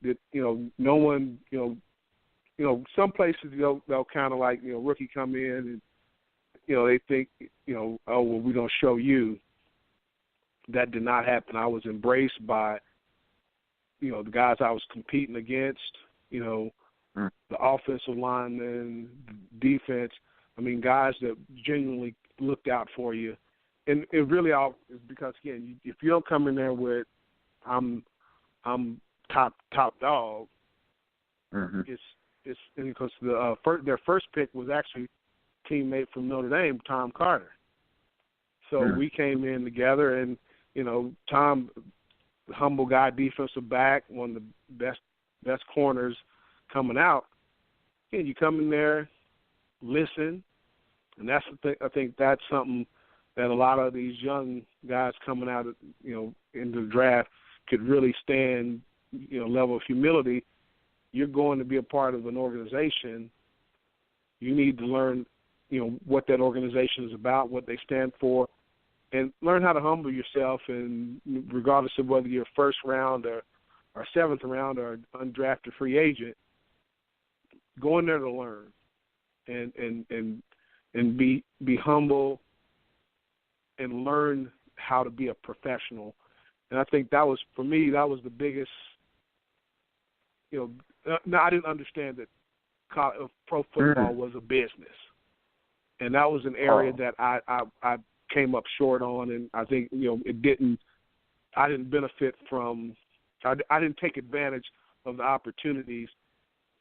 that no one some places they'll kind of like rookie come in and they think oh well we don't show you. That did not happen. I was embraced by the guys I was competing against. The offensive linemen, the defense. I mean, guys that genuinely looked out for you, and it really all is because again, if you don't come in there with I'm top dog, it's because their first pick was actually a teammate from Notre Dame, Tom Carter. So we came in together, and Tom, humble guy, defensive back, one of the best corners coming out. And you come in there, listen, and that's the thing. I think that's something that a lot of these young guys coming out, in the draft could really stand, level of humility. You're going to be a part of an organization. You need to learn, what that organization is about, what they stand for, and learn how to humble yourself. And regardless of whether you're first round or seventh round or undrafted free agent, go in there to learn and be humble and learn how to be a professional. And I think that was, for me, that was the biggest, I didn't understand that pro football was a business. And that was an area that I came up short on, and I think, I didn't benefit from, I didn't take advantage of the opportunities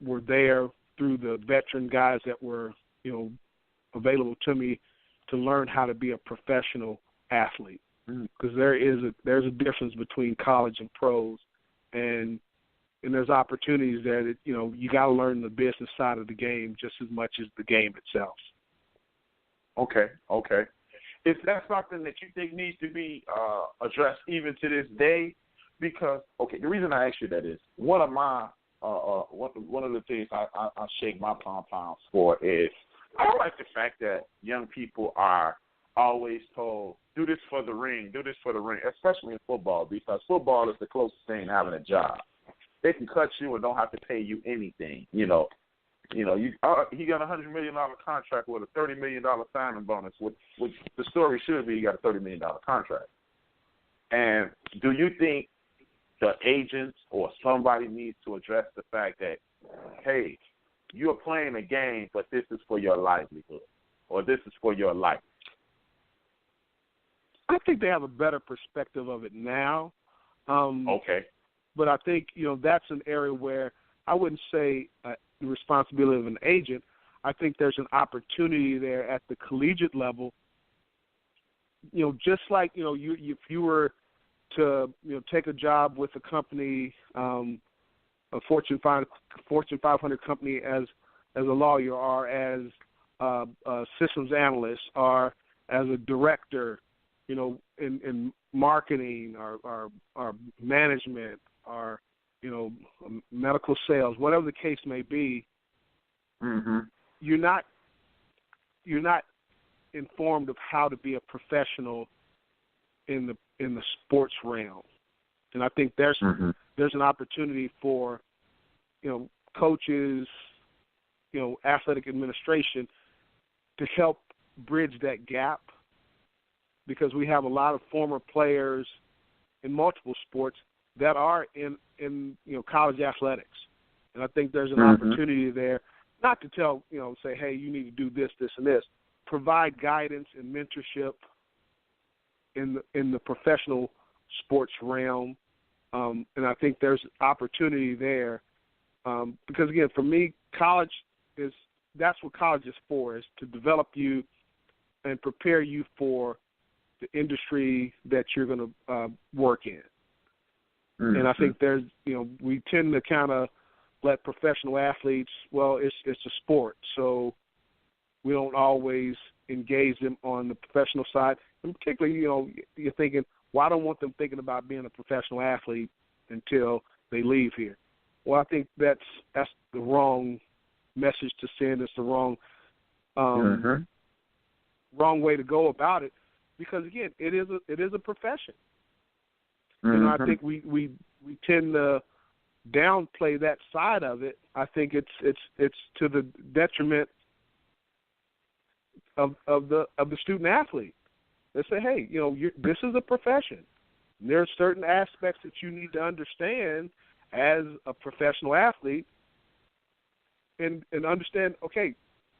were there through the veteran guys that were, available to me to learn how to be a professional athlete. Because there's a difference between college and pros, and there's opportunities there that, you got to learn the business side of the game just as much as the game itself. Okay. Is that something that you think needs to be addressed even to this day? Because, the reason I ask you that is one of my one of the things I shake my pom-poms for is I don't like the fact that young people are always told, do this for the ring, especially in football, because football is the closest thing to having a job. They can cut you and don't have to pay you anything. He got a $100 million contract with a $30 million signing bonus, which the story should be he got a $30 million contract. And do you think the agents or somebody needs to address the fact that, hey, you're playing a game, but this is for your livelihood, or this is for your life? I think they have a better perspective of it now. But I think, that's an area where I wouldn't say the responsibility of an agent. I think there's an opportunity there at the collegiate level. Just like, if you were to, take a job with a company, a Fortune 500 company as a lawyer or as a systems analyst or as a director, in marketing or management or, medical sales, whatever the case may be, you're not informed of how to be a professional in the sports realm. And I think there's an opportunity for, coaches, athletic administration to help bridge that gap, because we have a lot of former players in multiple sports that are in college athletics. And I think there's an opportunity there, not to tell, say, hey, you need to do this, this, and this. Provide guidance and mentorship in the professional sports realm. And I think there's opportunity there. Because, again, for me, that's what college is for, is to develop you and prepare you for the industry that you're going to work in. And I think there's, we tend to kind of let professional athletes, well, it's a sport, so we don't always engage them on the professional side. And particularly, you're thinking, well, I don't want them thinking about being a professional athlete until they leave here. Well, I think that's the wrong message to send. It's the wrong way to go about it, because again, it is a profession. I think we tend to downplay that side of it, I think it's to the detriment of the student athlete. They say, hey, this is a profession. There are certain aspects that you need to understand as a professional athlete, and understand. Okay,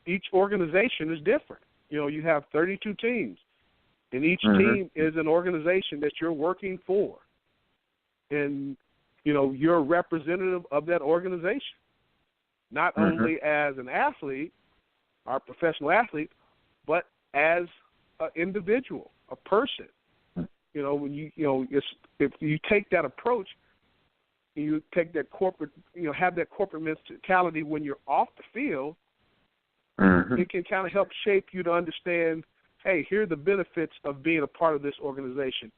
each organization is different. You have 32 teams, and each team is an organization that you're working for, and you're a representative of that organization, not only as an athlete, our professional athlete, but as an individual, a person. When if you take that approach, you take that corporate, have that corporate mentality when you're off the field, it can kind of help shape you to understand, hey, here are the benefits of being a part of this organization.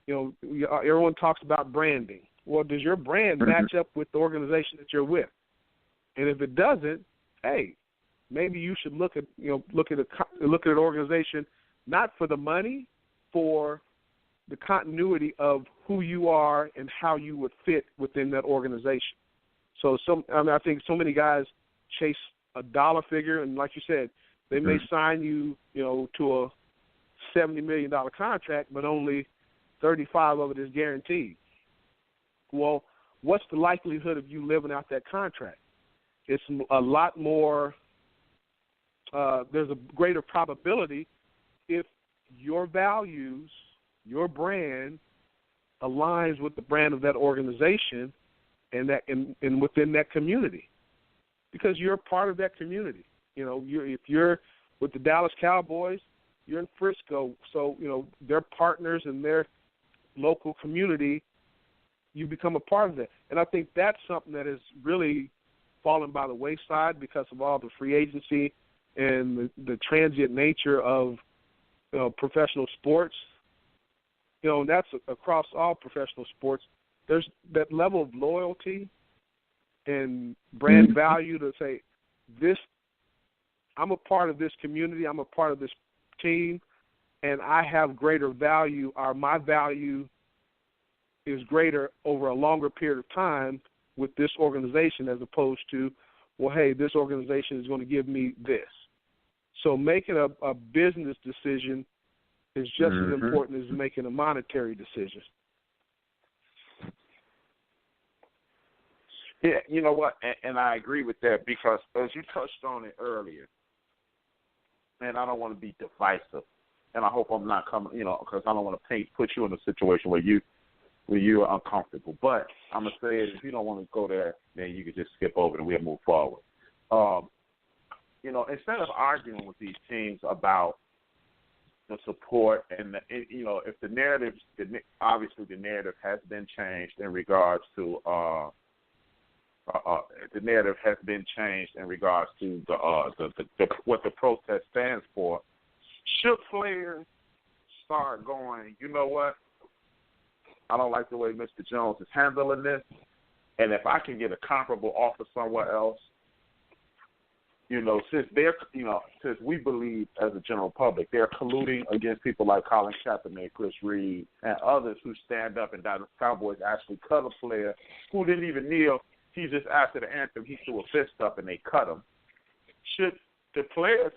Everyone talks about branding. Well, does your brand match up with the organization that you're with? And if it doesn't, hey, maybe you should look at an organization not for the money, for the continuity of who you are and how you would fit within that organization. So I think so many guys chase a dollar figure, and like you said, they may sign you, to a $70 million contract, but only 35 of it is guaranteed. Well, what's the likelihood of you living out that contract? It's a lot more. There's a greater probability if your values, your brand, aligns with the brand of that organization and within that community, because you're a part of that community. If you're with the Dallas Cowboys, you're in Frisco, so they're partners in their local community. You become a part of that, and I think that's something that has really fallen by the wayside because of all the free agency and the transient nature of professional sports. And that's across all professional sports. There's that level of loyalty and brand value to say, I'm a part of this community, I'm a part of this team, and I have greater value, or my value is greater over a longer period of time with this organization, as opposed to, well, hey, this organization is going to give me this. So making a business decision is just as important as making a monetary decision. Yeah, you know what, and I agree with that, because as you touched on it earlier, and I don't want to be divisive, and I hope I'm not coming, because I don't want to put you in a situation where you are uncomfortable. But I'm going to say it, if you don't want to go there, then you can just skip over it and we'll move forward. Instead of arguing with these teams about the support and, if the narrative, obviously the narrative has been changed in regards to the narrative has been changed in regards to the what the protest stands for. Should players start going, you know what, I don't like the way Mr. Jones is handling this, and if I can get a comparable offer somewhere else, since we believe as a general public they're colluding against people like Colin Kaepernick, Chris Reed, and others who stand up, and Dallas Cowboys actually cut a player who didn't even kneel. He just, after the anthem, he threw a fist up and they cut him. Should the players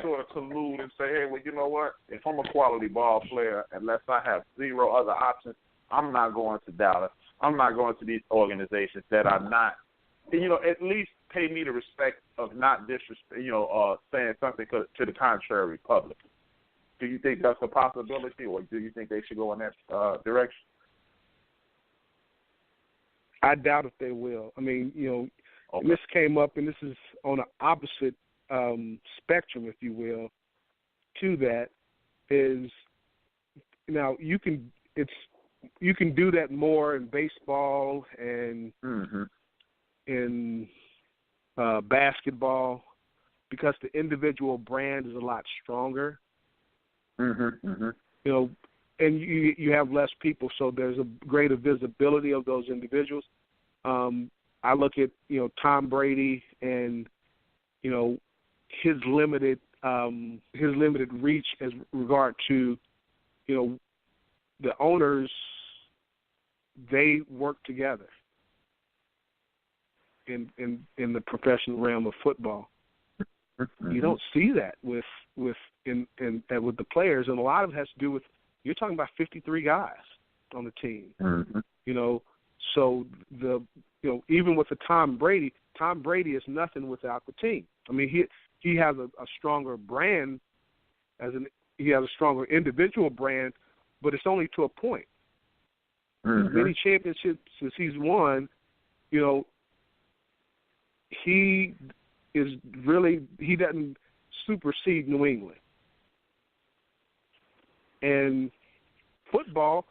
sort of collude and say, hey, well, you know what? If I'm a quality ball player, unless I have zero other options, I'm not going to Dallas. I'm not going to these organizations that are not, at least pay me the respect of not saying something to the contrary publicly. Do you think that's a possibility, or do you think they should go in that direction? I doubt if they will. I mean, okay. This came up, and this is on an opposite spectrum, if you will, to that, is now you can do that more in baseball and in basketball, because the individual brand is a lot stronger. And you have less people, so there's a greater visibility of those individuals. I look at Tom Brady and his limited reach as regard to the owners. They work together. in the professional realm of football. Mm-hmm. You don't see that with the players, and a lot of it has to do with you're talking about 53 guys on the team. Mm-hmm. So even with the Tom Brady is nothing without the team. I mean, he has a stronger brand he has a stronger individual brand, but it's only to a point. Mm-hmm. As many championships as he's won, he doesn't supersede New England. And football,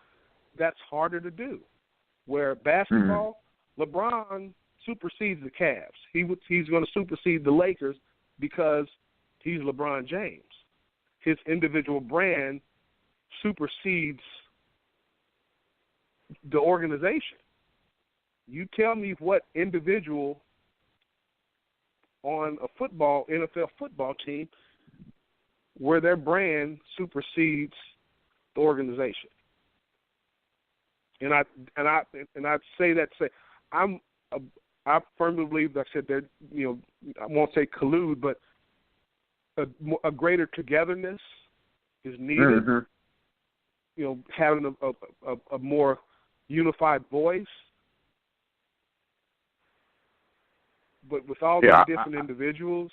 that's harder to do. Where basketball, LeBron supersedes the Cavs. He's going to supersede the Lakers because he's LeBron James. His individual brand supersedes the organization. You tell me what individual on a NFL football team where their brand supersedes the organization. And I say that to say I firmly believe, like I said, that I won't say collude, but a greater togetherness is needed. Mm-hmm. Having a more unified voice. But with all these different individuals,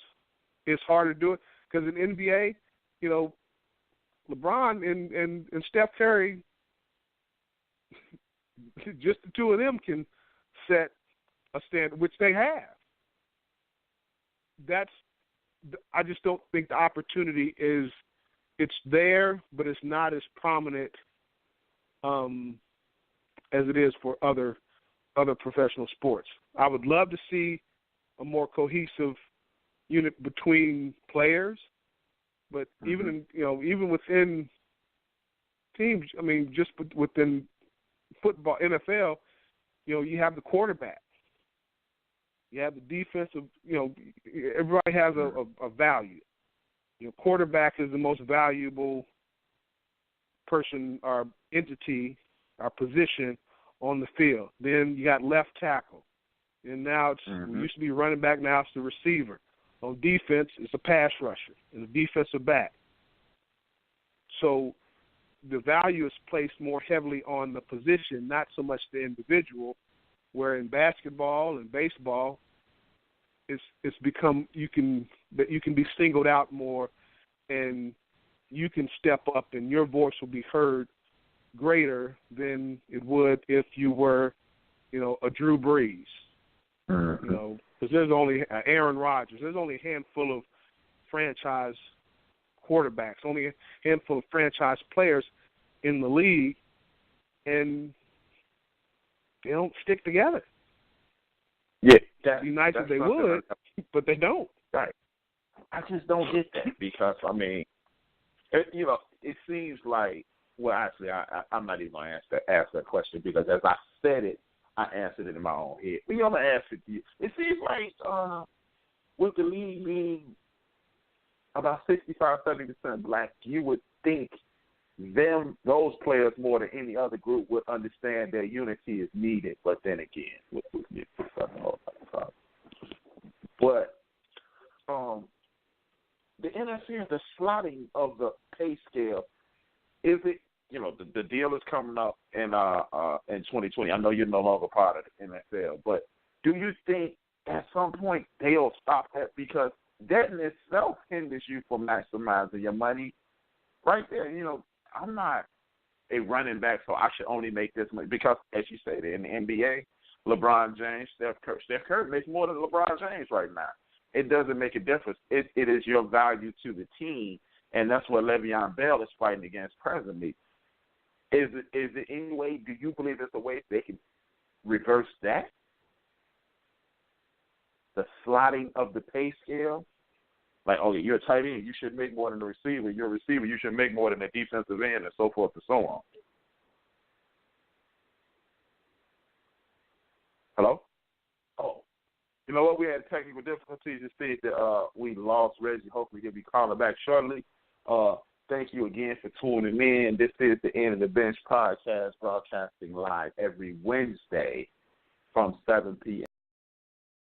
it's hard to do it because in NBA, LeBron and Steph Curry, just the two of them can set a standard, which they have. I just don't think the opportunity it's there, but it's not as prominent as it is for other professional sports. I would love to see a more cohesive unit between players, but even within teams, I mean, just within football, NFL, you have the quarterback. You have the defensive, everybody has a value. Quarterback is the most valuable person or entity or position on the field. Then you got left tackle. And now it used to be running back, now it's the receiver. On defense, it's a pass rusher and a defensive back. So the value is placed more heavily on the position, not so much the individual, where in basketball and baseball, it's become you can be singled out more, and you can step up and your voice will be heard greater than it would if you were, a Drew Brees. Because there's only Aaron Rodgers. There's only a handful of franchise quarterbacks, only a handful of franchise players in the league, and they don't stick together. Yeah, it'd be nice if they would, but they don't. Right. I just don't get that because, I mean, it seems like, well, actually, I'm not even going to ask that question because as I said it, I answered it in my own head. But I'm going to ask it to you. It seems like with the league being about 65-70% black, you would think those players more than any other group would understand that unity is needed. But then again, but the NFL, the slotting of the pay scale, is it? The deal is coming up in 2020. I know you're no longer part of the NFL, but do you think at some point they'll stop that? Because that in itself hinders you from maximizing your money. Right there, I'm not a running back, so I should only make this money. Because, as you said, in the NBA, LeBron James, Steph Curry makes more than LeBron James right now. It doesn't make a difference. It is your value to the team, and that's what Le'Veon Bell is fighting against presently. Is it any way, do you believe there's a way they can reverse that? The slotting of the pay scale? Like, okay, you're a tight end, you should make more than the receiver. You're a receiver, you should make more than the defensive end, and so forth and so on. Hello? Oh. You know what? We had technical difficulties. It said that we lost Reggie. Hopefully he'll be calling back shortly. Thank you again for tuning in. This is the End of the Bench podcast, broadcasting live every Wednesday from 7 p.m.